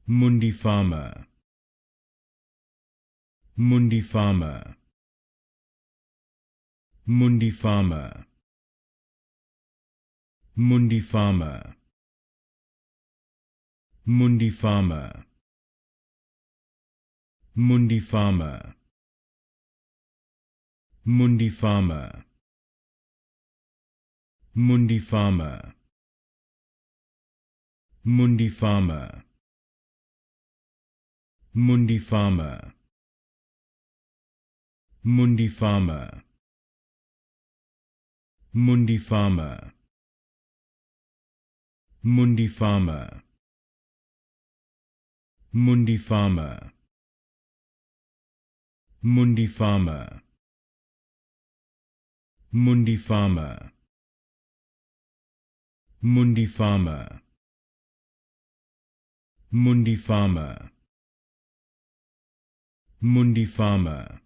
Mundipharma, Mundipharma, Mundipharma, Mundipharma, Mundipharma, Mundipharma, Mundipharma, Mundipharma, Mundipharma, Mundipharma, Mundipharma, Mundipharma, Mundipharma, Mundipharma, Mundipharma, Mundipharma, Mundipharma, Mundipharma, Mundipharma,